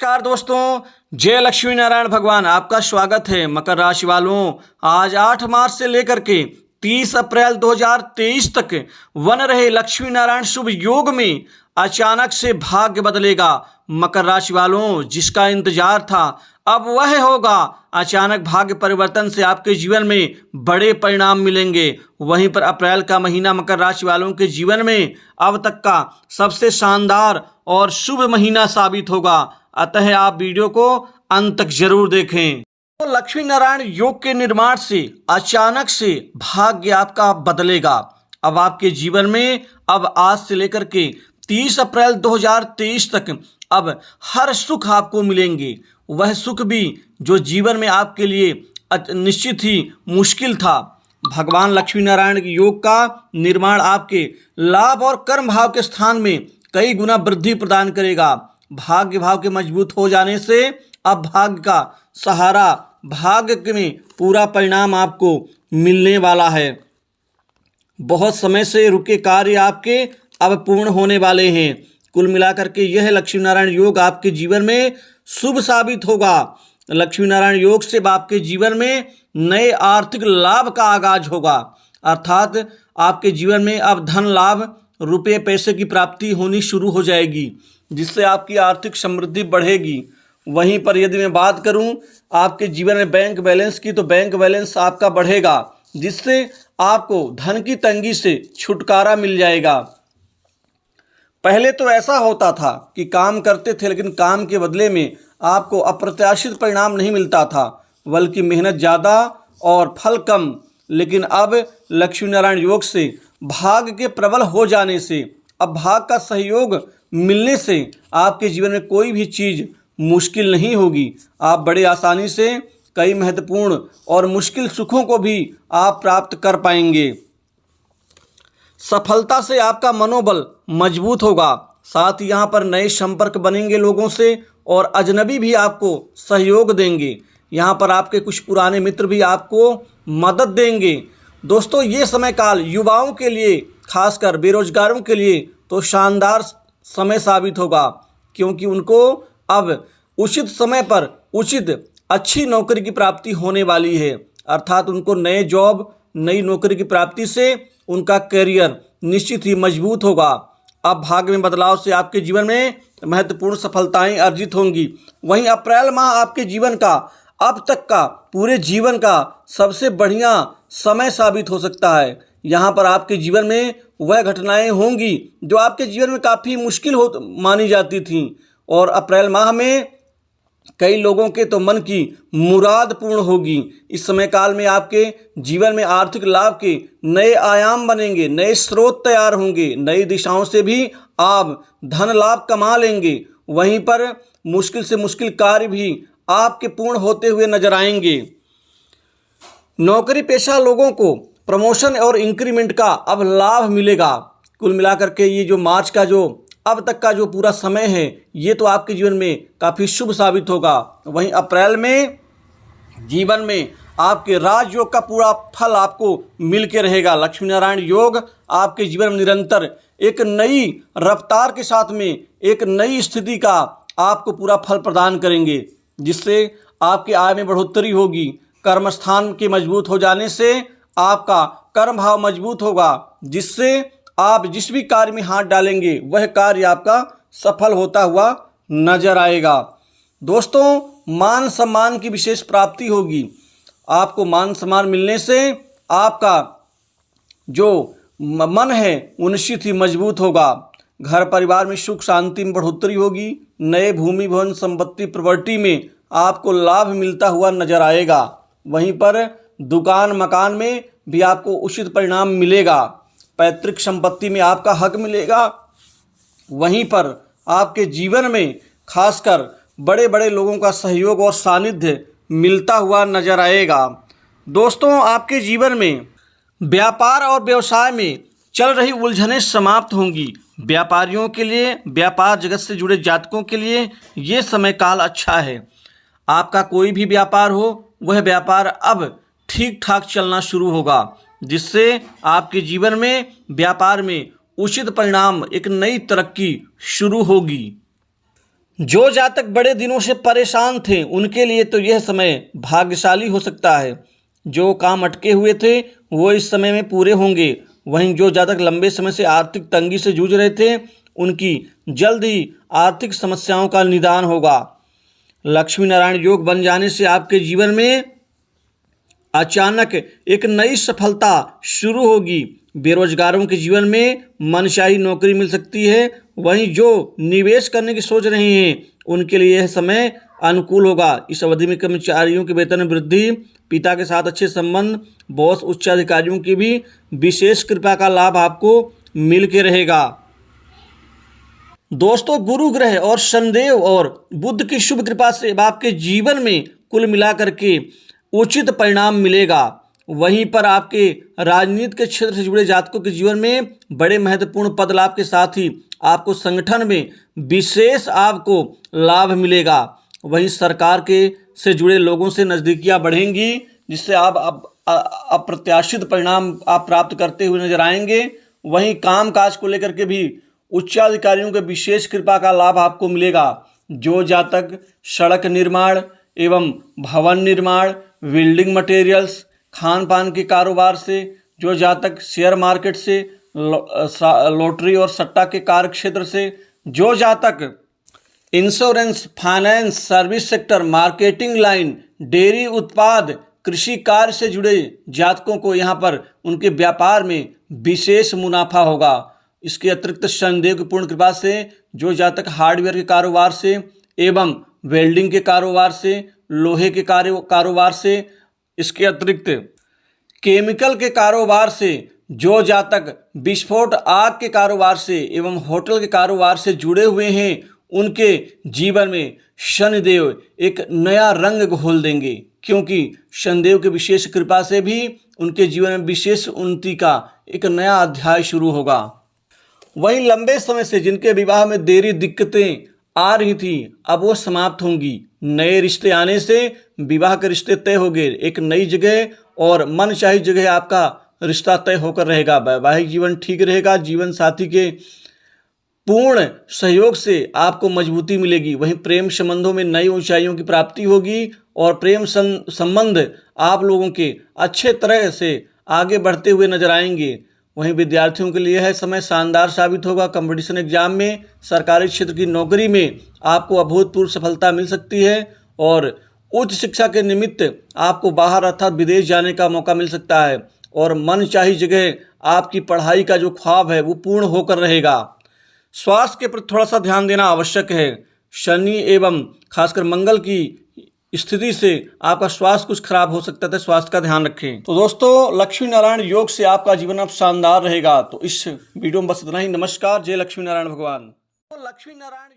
नमस्कार दोस्तों, जय लक्ष्मी नारायण भगवान। आपका स्वागत है। मकर राशि वालों, आज 8 मार्च से लेकर के 30 अप्रैल 2023 तक बन रहे लक्ष्मी नारायण शुभ योग में अचानक से भाग्य बदलेगा। मकर राशि वालों, जिसका इंतजार था अब वह होगा। अचानक भाग्य परिवर्तन से आपके जीवन में बड़े परिणाम मिलेंगे। वहीं पर अप्रैल का महीना मकर राशि वालों के जीवन में अब तक का सबसे शानदार और शुभ महीना साबित होगा। अतः आप वीडियो को अंत तक जरूर देखें। तो लक्ष्मी नारायण योग के निर्माण से अचानक से भाग्य आपका बदलेगा। अब आपके जीवन में अब आज से लेकर के 30 अप्रैल 2023 तक अब हर सुख आपको मिलेंगे। वह सुख भी जो जीवन में आपके लिए निश्चित ही मुश्किल था। भगवान लक्ष्मी नारायण योग का निर्माण आपके लाभ और कर्म भाव के स्थान में कई गुना वृद्धि प्रदान करेगा। भाग्य भाव के मजबूत हो जाने से अब भाग्य का सहारा, भाग्य में पूरा परिणाम आपको मिलने वाला है। बहुत समय से रुके कार्य आपके अब पूर्ण होने वाले हैं। कुल मिलाकर के यह लक्ष्मी नारायण योग आपके जीवन में शुभ साबित होगा। लक्ष्मी नारायण योग से आपके जीवन में नए आर्थिक लाभ का आगाज होगा, अर्थात आपके जीवन में अब धन लाभ, रुपये पैसे की प्राप्ति होनी शुरू हो जाएगी, जिससे आपकी आर्थिक समृद्धि बढ़ेगी। वहीं पर यदि मैं बात करूं आपके जीवन में बैंक बैलेंस की, तो बैंक बैलेंस आपका बढ़ेगा, जिससे आपको धन की तंगी से छुटकारा मिल जाएगा। पहले तो ऐसा होता था कि काम करते थे, लेकिन काम के बदले में आपको अप्रत्याशित परिणाम नहीं मिलता था, बल्कि मेहनत ज़्यादा और फल कम। लेकिन अब लक्ष्मी नारायण योग से भाग्य के प्रबल हो जाने से, अब भाग्य का सहयोग मिलने से आपके जीवन में कोई भी चीज़ मुश्किल नहीं होगी। आप बड़े आसानी से कई महत्वपूर्ण और मुश्किल सुखों को भी आप प्राप्त कर पाएंगे। सफलता से आपका मनोबल मजबूत होगा। साथ ही यहाँ पर नए संपर्क बनेंगे लोगों से, और अजनबी भी आपको सहयोग देंगे। यहाँ पर आपके कुछ पुराने मित्र भी आपको मदद देंगे। दोस्तों, ये समय काल युवाओं के लिए, खासकर बेरोजगारों के लिए तो शानदार समय साबित होगा, क्योंकि उनको अब उचित समय पर उचित अच्छी नौकरी की प्राप्ति होने वाली है। अर्थात उनको नए जॉब, नई नौकरी की प्राप्ति से उनका करियर निश्चित ही मजबूत होगा। अब भाग्य में बदलाव से आपके जीवन में महत्वपूर्ण सफलताएं अर्जित होंगी। वहीं अप्रैल माह आपके जीवन का अब तक का पूरे जीवन का सबसे बढ़िया समय साबित हो सकता है। यहाँ पर आपके जीवन में वह घटनाएं होंगी जो आपके जीवन में काफ़ी मुश्किल मानी जाती थीं, और अप्रैल माह में कई लोगों के तो मन की मुराद पूर्ण होगी। इस समय काल में आपके जीवन में आर्थिक लाभ के नए आयाम बनेंगे, नए स्रोत तैयार होंगे, नई दिशाओं से भी आप धन लाभ कमा लेंगे। वहीं पर मुश्किल से मुश्किल कार्य भी आपके पूर्ण होते हुए नजर आएंगे। नौकरी पेशा लोगों को प्रमोशन और इंक्रीमेंट का अब लाभ मिलेगा। कुल मिलाकर के ये जो मार्च का जो अब तक का जो पूरा समय है, ये तो आपके जीवन में काफ़ी शुभ साबित होगा। वहीं अप्रैल में जीवन में आपके राजयोग का पूरा फल आपको मिल के रहेगा। लक्ष्मी नारायण योग आपके जीवन में निरंतर एक नई रफ्तार के साथ में एक नई स्थिति का आपको पूरा फल प्रदान करेंगे, जिससे आपके आय में बढ़ोतरी होगी। कर्मस्थान के मजबूत हो जाने से आपका कर्म भाव मजबूत होगा, जिससे आप जिस भी कार्य में हाथ डालेंगे वह कार्य आपका सफल होता हुआ नजर आएगा। दोस्तों, मान सम्मान की विशेष प्राप्ति होगी। आपको मान सम्मान मिलने से आपका जो मन है वो निश्चित ही मजबूत होगा। घर परिवार में सुख शांति में बढ़ोतरी होगी। नए भूमि भवन संपत्ति प्रॉपर्टी में आपको लाभ मिलता हुआ नजर आएगा। वहीं पर दुकान मकान में भी आपको उचित परिणाम मिलेगा। पैतृक संपत्ति में आपका हक मिलेगा। वहीं पर आपके जीवन में खासकर बड़े बड़े लोगों का सहयोग और सानिध्य मिलता हुआ नजर आएगा। दोस्तों, आपके जीवन में व्यापार और व्यवसाय में चल रही उलझनें समाप्त होंगी। व्यापारियों के लिए, व्यापार जगत से जुड़े जातकों के लिए ये समय काल अच्छा है। आपका कोई भी व्यापार हो, वह व्यापार अब ठीक ठाक चलना शुरू होगा, जिससे आपके जीवन में व्यापार में उचित परिणाम, एक नई तरक्की शुरू होगी। जो जातक बड़े दिनों से परेशान थे उनके लिए तो यह समय भाग्यशाली हो सकता है। जो काम अटके हुए थे वो इस समय में पूरे होंगे। वहीं जो जातक लंबे समय से आर्थिक तंगी से जूझ रहे थे उनकी जल्द ही आर्थिक समस्याओं का निदान होगा। लक्ष्मी नारायण योग बन जाने से आपके जीवन में अचानक एक नई सफलता शुरू होगी। बेरोजगारों के जीवन में मनचाही नौकरी मिल सकती है। वहीं जो निवेश करने की सोच रहे हैं उनके लिए यह समय अनुकूल होगा। इस अवधि में कर्मचारियों के वेतन में वृद्धि, पिता के साथ अच्छे संबंध, बॉस उच्च अधिकारियों की भी विशेष कृपा का लाभ आपको मिल के रहेगा। दोस्तों, गुरु ग्रह और शनिदेव और बुध की शुभ कृपा से आपके जीवन में कुल मिलाकर के उचित परिणाम मिलेगा। वहीं पर आपके राजनीति के क्षेत्र से जुड़े जातकों के जीवन में बड़े महत्वपूर्ण पद लाभ के साथ ही आपको संगठन में विशेष आपको लाभ मिलेगा। वहीं सरकार के से जुड़े लोगों से नज़दीकियां बढ़ेंगी, जिससे आप अप्रत्याशित परिणाम आप प्राप्त करते हुए नजर आएंगे। वहीं काम काज को लेकर के भी उच्चाधिकारियों के विशेष कृपा का लाभ आपको मिलेगा। जो जातक सड़क निर्माण एवं भवन निर्माण, बिल्डिंग मटेरियल्स, खान पान के कारोबार से, जो जातक शेयर मार्केट से, लॉटरी और सट्टा के कार्य क्षेत्र से, जो जातक insurance, finance, service sector, marketing line, dairy उत्पाद, कृषि कार्य से जुड़े जातकों को यहाँ पर उनके व्यापार में विशेष मुनाफा होगा। इसके अतिरिक्त शनिदेव की पूर्ण कृपा से जो जातक हार्डवेयर के कारोबार से एवं वेल्डिंग के कारोबार से, लोहे के कारोबार से, इसके अतिरिक्त केमिकल के कारोबार से, जो जातक विस्फोट आग के कारोबार से एवं होटल के कारोबार से जुड़े हुए हैं उनके जीवन में शनिदेव एक नया रंग घोल देंगे, क्योंकि शनिदेव के विशेष कृपा से भी उनके जीवन में विशेष उन्नति का एक नया अध्याय शुरू होगा। वहीं लंबे समय से जिनके विवाह में देरी दिक्कतें आ रही थी अब वो समाप्त होंगी। नए रिश्ते आने से विवाह के रिश्ते तय हो गए। एक नई जगह और मनचाही जगह आपका रिश्ता तय होकर रहेगा। वैवाहिक जीवन ठीक रहेगा। जीवन साथी के पूर्ण सहयोग से आपको मजबूती मिलेगी। वहीं प्रेम संबंधों में नई ऊंचाइयों की प्राप्ति होगी और प्रेम संबंध आप लोगों के अच्छे तरह से आगे बढ़ते हुए नजर आएंगे। वहीं विद्यार्थियों के लिए यह समय शानदार साबित होगा। कंपटीशन एग्जाम में, सरकारी क्षेत्र की नौकरी में आपको अभूतपूर्व सफलता मिल सकती है और उच्च शिक्षा के निमित्त आपको बाहर अर्थात विदेश जाने का मौका मिल सकता है और मनचाही जगह आपकी पढ़ाई का जो ख्वाब है वो पूर्ण होकर रहेगा। स्वास्थ्य के प्रति थोड़ा सा ध्यान देना आवश्यक है। शनि एवं खासकर मंगल की स्थिति से आपका स्वास्थ्य कुछ खराब हो सकता है, स्वास्थ्य का ध्यान रखें। तो दोस्तों, लक्ष्मी नारायण योग से आपका जीवन अब शानदार रहेगा। तो इस वीडियो में बस इतना ही। नमस्कार। जय लक्ष्मी नारायण भगवान। तो लक्ष्मी नारायण